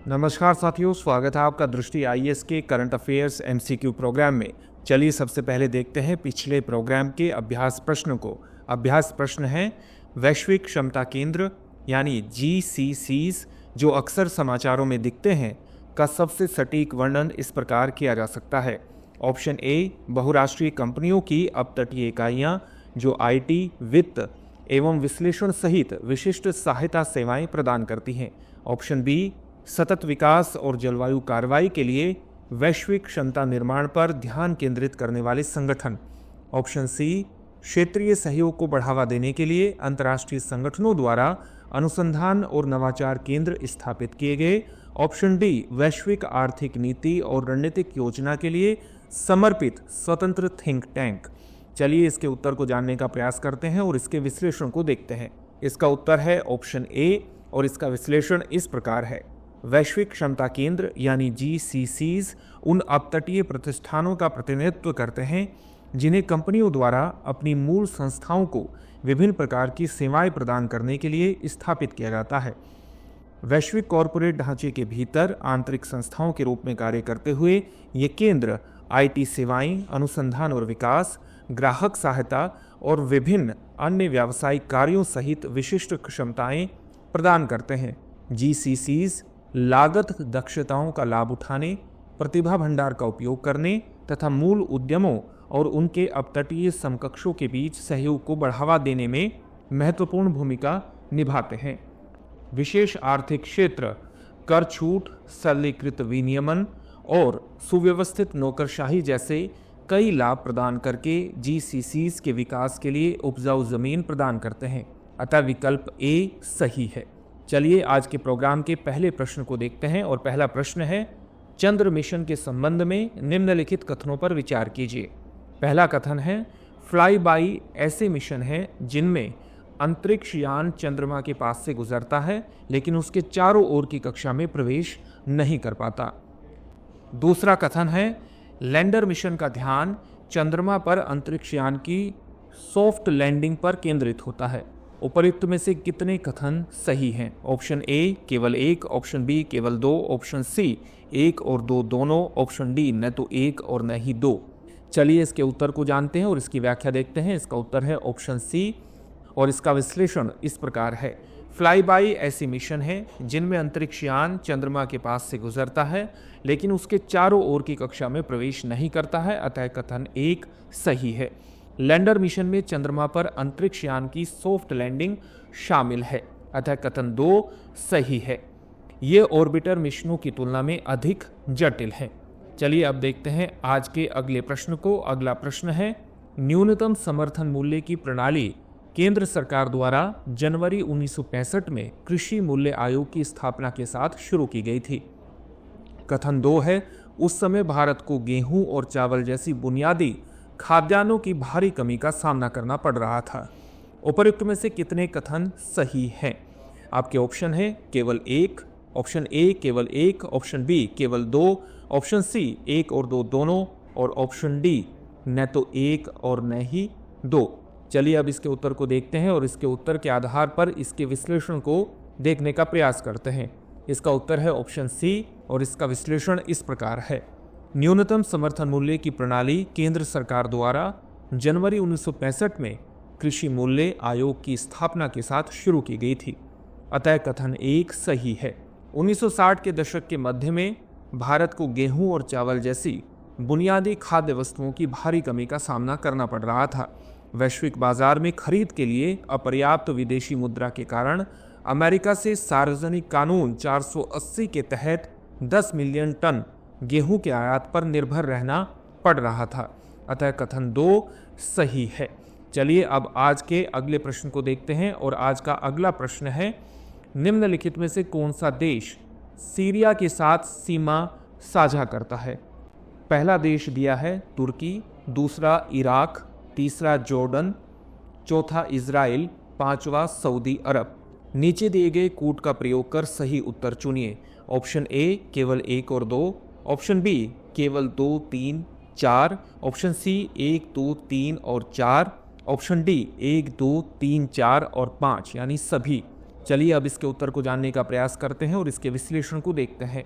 नमस्कार साथियों, स्वागत है आपका दृष्टि आईएएस के करंट अफेयर्स एमसीक्यू प्रोग्राम में। चलिए सबसे पहले देखते हैं पिछले प्रोग्राम के अभ्यास प्रश्न को। अभ्यास प्रश्न है वैश्विक क्षमता केंद्र यानी जीसीसीज जो अक्सर समाचारों में दिखते हैं का सबसे सटीक वर्णन इस प्रकार किया जा सकता है। ऑप्शन ए, बहुराष्ट्रीय कंपनियों की अपतटीय इकाइयाँ जो आईटी, वित्त एवं विश्लेषण सहित विशिष्ट सहायता सेवाएं प्रदान करती हैं। ऑप्शन बी, सतत विकास और जलवायु कार्रवाई के लिए वैश्विक क्षमता निर्माण पर ध्यान केंद्रित करने वाले संगठन। ऑप्शन सी, क्षेत्रीय सहयोग को बढ़ावा देने के लिए अंतर्राष्ट्रीय संगठनों द्वारा अनुसंधान और नवाचार केंद्र स्थापित किए गए। ऑप्शन डी, वैश्विक आर्थिक नीति और रणनीतिक योजना के लिए समर्पित स्वतंत्र थिंक टैंक। चलिए इसके उत्तर को जानने का प्रयास करते हैं और इसके विश्लेषण को देखते हैं। इसका उत्तर है ऑप्शन ए और इसका विश्लेषण इस प्रकार है। वैश्विक क्षमता केंद्र यानी जीसीसीज उन अपतटीय प्रतिष्ठानों का प्रतिनिधित्व करते हैं जिन्हें कंपनियों द्वारा अपनी मूल संस्थाओं को विभिन्न प्रकार की सेवाएं प्रदान करने के लिए स्थापित किया जाता है। वैश्विक कॉरपोरेट ढांचे के भीतर आंतरिक संस्थाओं के रूप में कार्य करते हुए ये केंद्र आईटी सेवाएं, अनुसंधान और विकास, ग्राहक सहायता और विभिन्न अन्य व्यावसायिक कार्यों सहित विशिष्ट क्षमताएं प्रदान करते हैं। जीसीसीज लागत दक्षताओं का लाभ उठाने, प्रतिभा भंडार का उपयोग करने तथा मूल उद्यमों और उनके अपतटीय समकक्षों के बीच सहयोग को बढ़ावा देने में महत्वपूर्ण भूमिका निभाते हैं। विशेष आर्थिक क्षेत्र, कर छूट, सरलीकृत विनियमन और सुव्यवस्थित नौकरशाही जैसे कई लाभ प्रदान करके जीसीसीज के विकास के लिए उपजाऊ जमीन प्रदान करते हैं। अतः विकल्प ए सही है। चलिए आज के प्रोग्राम के पहले प्रश्न को देखते हैं और पहला प्रश्न है चंद्र मिशन के संबंध में निम्नलिखित कथनों पर विचार कीजिए। पहला कथन है फ्लाई बाई ऐसे मिशन हैं जिनमें अंतरिक्ष यान चंद्रमा के पास से गुजरता है लेकिन उसके चारों ओर की कक्षा में प्रवेश नहीं कर पाता। दूसरा कथन है लैंडर मिशन का ध्यान चंद्रमा पर अंतरिक्ष यान की सॉफ्ट लैंडिंग पर केंद्रित होता है। उपर्युक्त में से कितने कथन सही हैं? ऑप्शन ए केवल एक, ऑप्शन बी केवल दो, ऑप्शन सी एक और दो दोनों, ऑप्शन डी न तो एक और न ही दो। चलिए इसके उत्तर को जानते हैं और इसकी व्याख्या देखते हैं। इसका उत्तर है ऑप्शन सी और इसका विश्लेषण इस प्रकार है। फ्लाई बाई ऐसी मिशन है जिनमें अंतरिक्ष यान चंद्रमा के पास से गुजरता है लेकिन उसके चारों ओर की कक्षा में प्रवेश नहीं करता है, अतः कथन एक सही है। लैंडर मिशन में चंद्रमा पर अंतरिक्ष यान की सॉफ्ट लैंडिंग शामिल है, अतः कथन दो सही है। ये ऑर्बिटर मिशनों की तुलना में अधिक जटिल है। चलिए अब देखते हैं आज के अगले प्रश्न को। अगला प्रश्न है न्यूनतम समर्थन मूल्य की प्रणाली केंद्र सरकार द्वारा जनवरी 1965 में कृषि मूल्य आयोग की स्थापना के साथ शुरू की गई थी। कथन दो है उस समय भारत को गेहूं और चावल जैसी बुनियादी खाद्यान्नों की भारी कमी का सामना करना पड़ रहा था। उपर्युक्त में से कितने कथन सही हैं? आपके ऑप्शन है केवल एक, ऑप्शन ए केवल एक, ऑप्शन बी केवल दो, ऑप्शन सी एक और दो दोनों और ऑप्शन डी न तो एक और न ही दो। चलिए अब इसके उत्तर को देखते हैं और इसके उत्तर के आधार पर इसके विश्लेषण को देखने का प्रयास करते हैं। इसका उत्तर है ऑप्शन सी और इसका विश्लेषण इस प्रकार है। न्यूनतम समर्थन मूल्य की प्रणाली केंद्र सरकार द्वारा जनवरी 1965 में कृषि मूल्य आयोग की स्थापना के साथ शुरू की गई थी, अतः कथन एक सही है। 1960 के दशक के मध्य में भारत को गेहूं और चावल जैसी बुनियादी खाद्य वस्तुओं की भारी कमी का सामना करना पड़ रहा था। वैश्विक बाजार में खरीद के लिए अपर्याप्त विदेशी मुद्रा के कारण अमेरिका से सार्वजनिक कानून 480 के तहत 10 मिलियन टन गेहूं के आयात पर निर्भर रहना पड़ रहा था, अतः कथन दो सही है। चलिए अब आज के अगले प्रश्न को देखते हैं और आज का अगला प्रश्न है निम्नलिखित में से कौन सा देश सीरिया के साथ सीमा साझा करता है? पहला देश दिया है तुर्की, दूसरा इराक, तीसरा जॉर्डन, चौथा इजराइल, पांचवा सऊदी अरब। नीचे दिए गए कूट का प्रयोग कर सही उत्तर चुनिए। ऑप्शन ए केवल एक और दो, ऑप्शन बी केवल 2, 3, 4, ऑप्शन सी 1, 2, 3 और 4, ऑप्शन डी 1, 2, 3, 4 और 5 यानी सभी। चलिए अब इसके उत्तर को जानने का प्रयास करते हैं और इसके विश्लेषण को देखते हैं।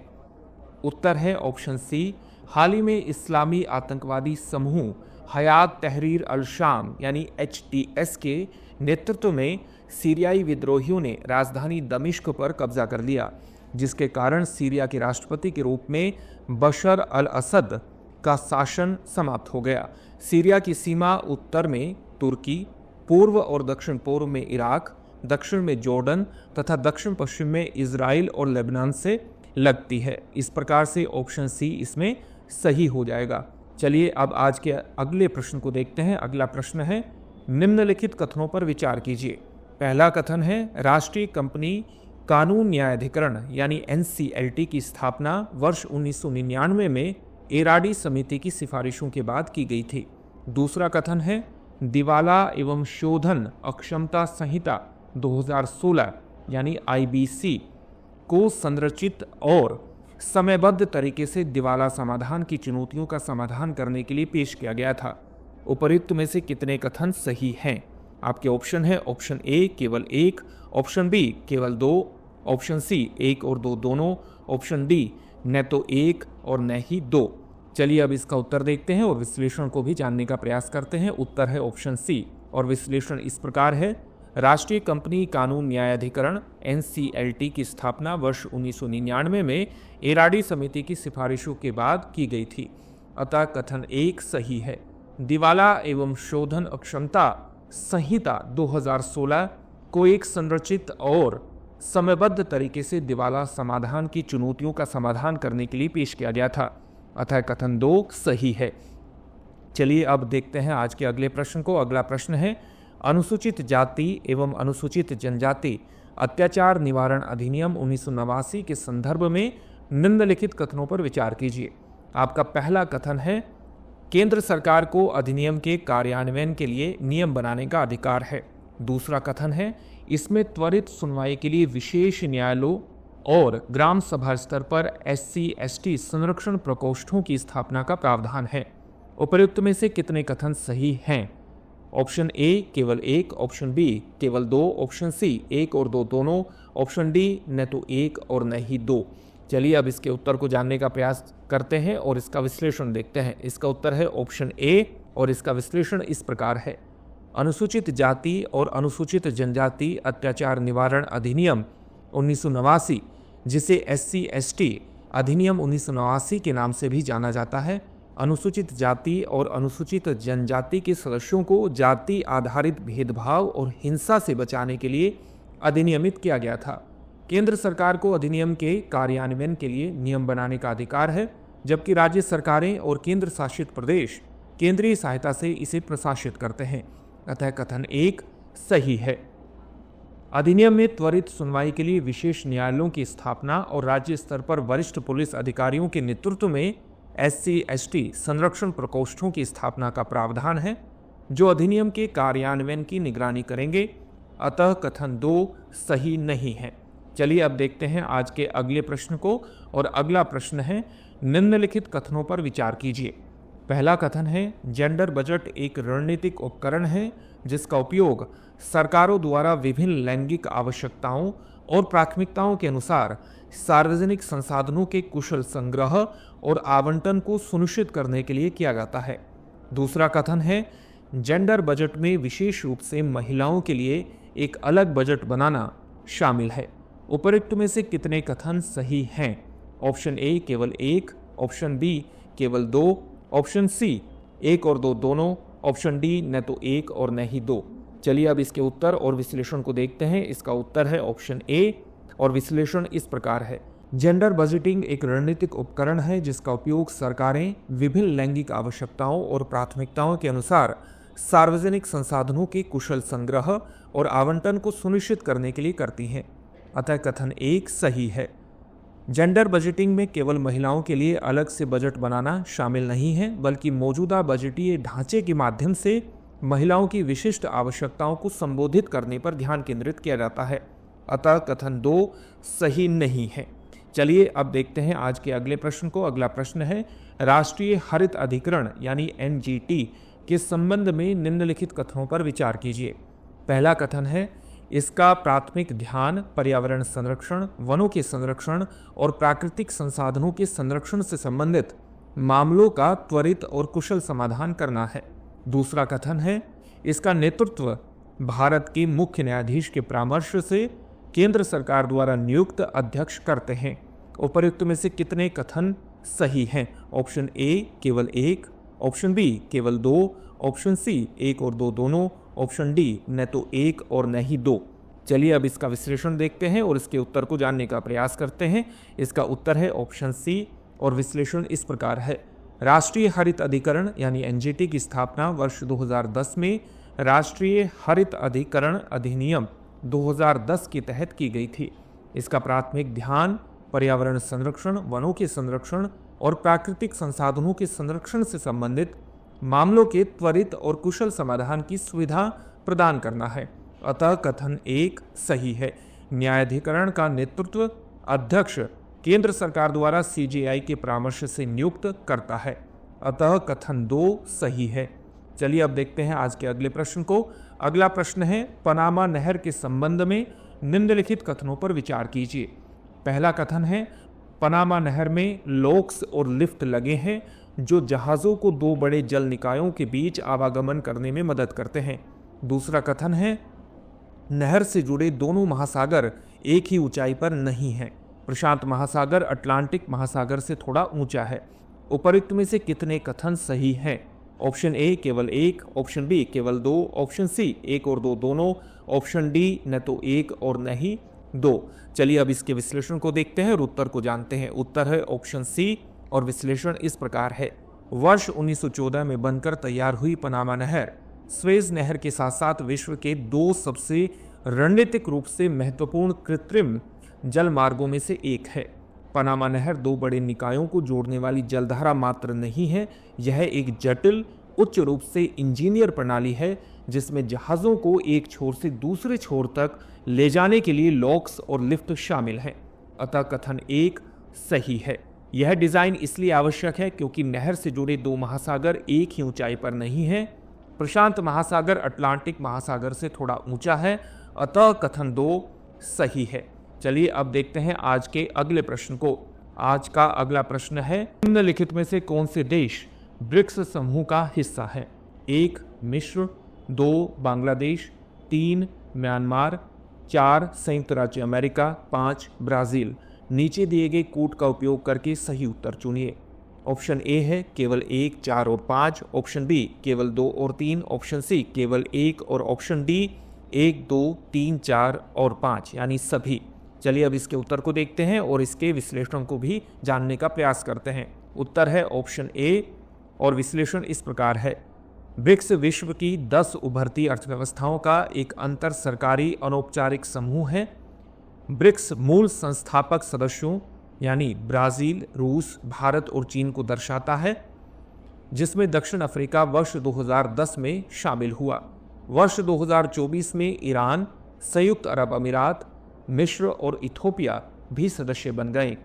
उत्तर है ऑप्शन सी। हाल ही में इस्लामी आतंकवादी समूह हयात तहरीर अल शाम यानी HTS के नेतृत्व में सीरियाई विद्रोहियों ने राजधानी दमिश्क पर कब्जा कर लिया, जिसके कारण सीरिया के राष्ट्रपति के रूप में बशर अल असद का शासन समाप्त हो गया। सीरिया की सीमा उत्तर में तुर्की, पूर्व और दक्षिण पूर्व में इराक, दक्षिण में जॉर्डन तथा दक्षिण पश्चिम में इजराइल और लेबनान से लगती है। इस प्रकार से ऑप्शन सी इसमें सही हो जाएगा। चलिए अब आज के अगले प्रश्न को देखते हैं। अगला प्रश्न है, निम्नलिखित कथनों पर विचार कीजिए। पहला कथन है, राष्ट्रीय कंपनी कानून न्यायाधिकरण यानी NCLT की स्थापना वर्ष 1999 में एराडी समिति की सिफारिशों के बाद की गई थी। दूसरा कथन है, दिवाला एवं शोधन अक्षमता संहिता 2016 यानी IBC को संरचित और समयबद्ध तरीके से दिवाला समाधान की चुनौतियों का समाधान करने के लिए पेश किया गया था। उपर्युक्त में से कितने कथन सही हैं? आपके ऑप्शन है ऑप्शन ए केवल 1, ऑप्शन बी केवल 2, ऑप्शन सी 1 और 2 दोनों, ऑप्शन डी न तो 1 और न ही 2। चलिए अब इसका उत्तर देखते हैं और विश्लेषण को भी जानने का प्रयास करते हैं। उत्तर है ऑप्शन सी और विश्लेषण इस प्रकार है, राष्ट्रीय कंपनी कानून न्यायाधिकरण NCLT की स्थापना वर्ष 1999 में एराडी समिति की सिफारिशों के बाद की गई थी, अतः कथन 1 सही है। दिवाला एवं शोधन अक्षमता संहिता 2016 को एक संरचित और समयबद्ध तरीके से दिवाला समाधान की चुनौतियों का समाधान करने के लिए पेश किया गया था, अतः कथन 2 सही है। चलिए अब देखते हैं आज के अगले प्रश्न को। अगला प्रश्न है, अनुसूचित जाति एवं अनुसूचित जनजाति अत्याचार निवारण अधिनियम 1989 के संदर्भ में निम्नलिखित कथनों पर विचार कीजिए। आपका पहला कथन है, केंद्र सरकार को अधिनियम के कार्यान्वयन के लिए नियम बनाने का अधिकार है। दूसरा कथन है, इसमें त्वरित सुनवाई के लिए विशेष न्यायालयों और ग्राम सभा स्तर पर SC/ST संरक्षण प्रकोष्ठों की स्थापना का प्रावधान है। उपर्युक्त में से कितने कथन सही हैं? ऑप्शन ए केवल 1, ऑप्शन बी केवल 2, ऑप्शन सी 1 और 2 दोनों, ऑप्शन डी न तो 1 और न ही 2। चलिए अब इसके उत्तर को जानने का प्रयास करते हैं और इसका विश्लेषण देखते हैं। इसका उत्तर है ऑप्शन ए और इसका विश्लेषण इस प्रकार है, अनुसूचित जाति और अनुसूचित जनजाति अत्याचार निवारण अधिनियम 1989, जिसे SC/ST अधिनियम 1989 के नाम से भी जाना जाता है, अनुसूचित जाति और अनुसूचित जनजाति के सदस्यों को जाति आधारित भेदभाव और हिंसा से बचाने के लिए अधिनियमित किया गया था। केंद्र सरकार को अधिनियम के कार्यान्वयन के लिए नियम बनाने का अधिकार है, जबकि राज्य सरकारें और केंद्र शासित प्रदेश केंद्रीय सहायता से इसे प्रशासित करते हैं, अतः कथन 1 सही है। अधिनियम में त्वरित सुनवाई के लिए विशेष न्यायालयों की स्थापना और राज्य स्तर पर वरिष्ठ पुलिस अधिकारियों के नेतृत्व में SC/ST संरक्षण प्रकोष्ठों की स्थापना का प्रावधान है, जो अधिनियम के कार्यान्वयन की निगरानी करेंगे, अतः कथन 2 सही नहीं है। चलिए अब देखते हैं आज के अगले प्रश्न को और अगला प्रश्न है, निम्नलिखित कथनों पर विचार कीजिए। पहला कथन है, जेंडर बजट एक रणनीतिक उपकरण है जिसका उपयोग सरकारों द्वारा विभिन्न लैंगिक आवश्यकताओं और प्राथमिकताओं के अनुसार सार्वजनिक संसाधनों के कुशल संग्रह और आवंटन को सुनिश्चित करने के लिए किया जाता है। दूसरा कथन है, जेंडर बजट में विशेष रूप से महिलाओं के लिए एक अलग बजट बनाना शामिल है। उपर्युक्त में से कितने कथन सही हैं? ऑप्शन ए केवल 1, ऑप्शन बी केवल 2, ऑप्शन सी 1 और 2 दोनों, ऑप्शन डी न तो 1 और न ही 2। चलिए अब इसके उत्तर और विश्लेषण को देखते हैं। इसका उत्तर है ऑप्शन ए और विश्लेषण इस प्रकार है, जेंडर बजटिंग एक रणनीतिक उपकरण है जिसका उपयोग सरकारें विभिन्न लैंगिक आवश्यकताओं और प्राथमिकताओं के अनुसार सार्वजनिक संसाधनों के कुशल संग्रह और आवंटन को सुनिश्चित करने के लिए करती हैं, अतः कथन 1 सही है। जेंडर बजटिंग में केवल महिलाओं के लिए अलग से बजट बनाना शामिल नहीं है, बल्कि मौजूदा बजटीय ढांचे के माध्यम से महिलाओं की विशिष्ट आवश्यकताओं को संबोधित करने पर ध्यान केंद्रित किया जाता है, अतः कथन 2 सही नहीं है। चलिए अब देखते हैं आज के अगले प्रश्न को। अगला प्रश्न है, राष्ट्रीय हरित अधिकरण यानी NGT के संबंध में निम्नलिखित कथनों पर विचार कीजिए। पहला कथन है, इसका प्राथमिक ध्यान पर्यावरण संरक्षण, वनों के संरक्षण और प्राकृतिक संसाधनों के संरक्षण से संबंधित मामलों का त्वरित और कुशल समाधान करना है। दूसरा कथन है, इसका नेतृत्व भारत के मुख्य न्यायाधीश के परामर्श से केंद्र सरकार द्वारा नियुक्त अध्यक्ष करते हैं। उपर्युक्त में से कितने कथन सही हैं? ऑप्शन ए केवल एक, ऑप्शन बी केवल दो, ऑप्शन सी एक और दो दोनों, ऑप्शन डी न तो एक और न ही दो। चलिए अब इसका विश्लेषण देखते हैं और इसके उत्तर को जानने का प्रयास करते हैं। इसका उत्तर है ऑप्शन सी और विश्लेषण इस प्रकार है। राष्ट्रीय हरित अधिकरण यानी एनजीटी की स्थापना वर्ष 2010 में राष्ट्रीय हरित अधिकरण अधिनियम 2010 के तहत की गई थी। इसका प्राथमिक ध्यान पर्यावरण संरक्षण, वनों के संरक्षण और प्राकृतिक संसाधनों के संरक्षण से संबंधित मामलों के त्वरित और कुशल समाधान की सुविधा प्रदान करना है। अतः कथन एक सही है। न्यायाधिकरण का नेतृत्व अध्यक्ष केंद्र सरकार द्वारा सीजेआई के परामर्श से नियुक्त करता है। अतः कथन दो सही है। चलिए अब देखते हैं आज के अगले प्रश्न को। अगला प्रश्न है, पनामा नहर के संबंध में निम्नलिखित कथनों पर विचार कीजिए। पहला कथन है, पनामा नहर में लॉक्स और लिफ्ट लगे हैं जो जहाज़ों को दो बड़े जल निकायों के बीच आवागमन करने में मदद करते हैं। दूसरा कथन है, नहर से जुड़े दोनों महासागर एक ही ऊंचाई पर नहीं हैं। प्रशांत महासागर अटलांटिक महासागर से थोड़ा ऊंचा है। उपर्युक्त में से कितने कथन सही हैं? ऑप्शन ए केवल एक, ऑप्शन बी केवल दो, ऑप्शन सी एक और दो दोनों, ऑप्शन डी न तो एक और न ही दो। चलिए अब इसके विश्लेषण को देखते हैं और उत्तर को जानते हैं। उत्तर है ऑप्शन सी और विश्लेषण इस प्रकार है। वर्ष 1914 में बनकर तैयार हुई पनामा नहर स्वेज नहर के साथ साथ विश्व के दो सबसे रणनीतिक रूप से महत्वपूर्ण कृत्रिम जल मार्गों में से एक है। पनामा नहर दो बड़े निकायों को जोड़ने वाली जलधारा मात्र नहीं है, यह एक जटिल उच्च रूप से इंजीनियर प्रणाली है जिसमें जहाज़ों को एक छोर से दूसरे छोर तक ले जाने के लिए लॉक्स और लिफ्ट शामिल हैं। अतः कथन एक सही है। यह डिज़ाइन इसलिए आवश्यक है क्योंकि नहर से जुड़े दो महासागर एक ही ऊंचाई पर नहीं हैं। प्रशांत महासागर अटलांटिक महासागर से थोड़ा ऊंचा है। अतः कथन दो सही है। चलिए अब देखते हैं आज के अगले प्रश्न को। आज का अगला प्रश्न है, निम्नलिखित में से कौन से देश ब्रिक्स समूह का हिस्सा है? एक मिस्र, दो बांग्लादेश, तीन म्यांमार, चार संयुक्त राज्य अमेरिका, पाँच ब्राज़ील। नीचे दिए गए कूट का उपयोग करके सही उत्तर चुनिए। ऑप्शन ए है केवल एक, चार और पाँच, ऑप्शन बी केवल दो और तीन, ऑप्शन सी केवल एक और ऑप्शन डी एक, दो, तीन, चार और पाँच यानी सभी। चलिए अब इसके उत्तर को देखते हैं और इसके विश्लेषण को भी जानने का प्रयास करते हैं। उत्तर है ऑप्शन ए और विश्लेषण इस प्रकार है। ब्रिक्स विश्व की 10 उभरती अर्थव्यवस्थाओं का एक अंतर सरकारी अनौपचारिक समूह है। ब्रिक्स मूल संस्थापक सदस्यों यानी ब्राज़ील, रूस, भारत और चीन को दर्शाता है, जिसमें दक्षिण अफ्रीका वर्ष 2010 में शामिल हुआ। वर्ष 2024 में ईरान, संयुक्त अरब अमीरात, मिस्र और इथोपिया भी सदस्य बन गए।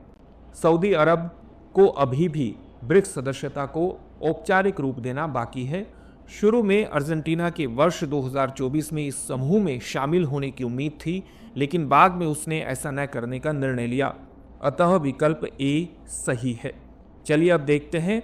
सऊदी अरब को अभी भी ब्रिक्स सदस्यता को औपचारिक रूप देना बाकी है। शुरू में अर्जेंटीना के वर्ष 2024 में इस समूह में शामिल होने की उम्मीद थी, लेकिन बाद में उसने ऐसा न करने का निर्णय लिया। अतः विकल्प ए सही है। चलिए अब देखते हैं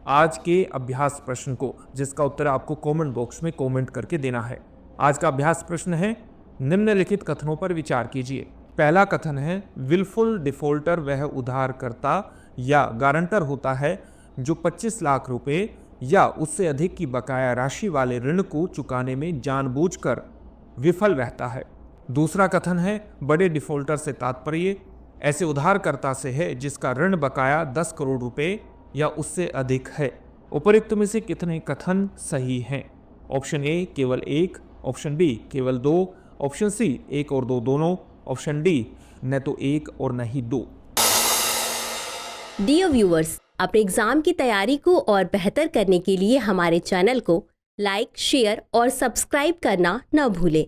आज के अभ्यास प्रश्न को, जिसका उत्तर आपको कमेंट बॉक्स में कमेंट करके देना है। आज का अभ्यास प्रश्न है, निम्नलिखित कथनों पर विचार कीजिए। पहला कथन है, विलफुल डिफॉल्टर वह उधारकर्ता या गारंटर होता है जो 25 लाख रुपए या उससे अधिक की बकाया राशि वाले ऋण को चुकाने में जानबूझकर विफल रहता है। दूसरा कथन है, बड़े डिफॉल्टर से तात्पर्य ऐसे उधारकर्ता से है जिसका ऋण बकाया 10 करोड़ रुपए या उससे अधिक है। उपरोक्त में से कितने कथन सही हैं? ऑप्शन ए केवल एक, ऑप्शन बी केवल दो, ऑप्शन सी एक और दो दोनों, ऑप्शन डी न तो एक और न ही दो। डियर व्यूअर्स, अपने एग्जाम की तैयारी को और बेहतर करने के लिए हमारे चैनल को लाइक, शेयर और सब्सक्राइब करना न भूलें।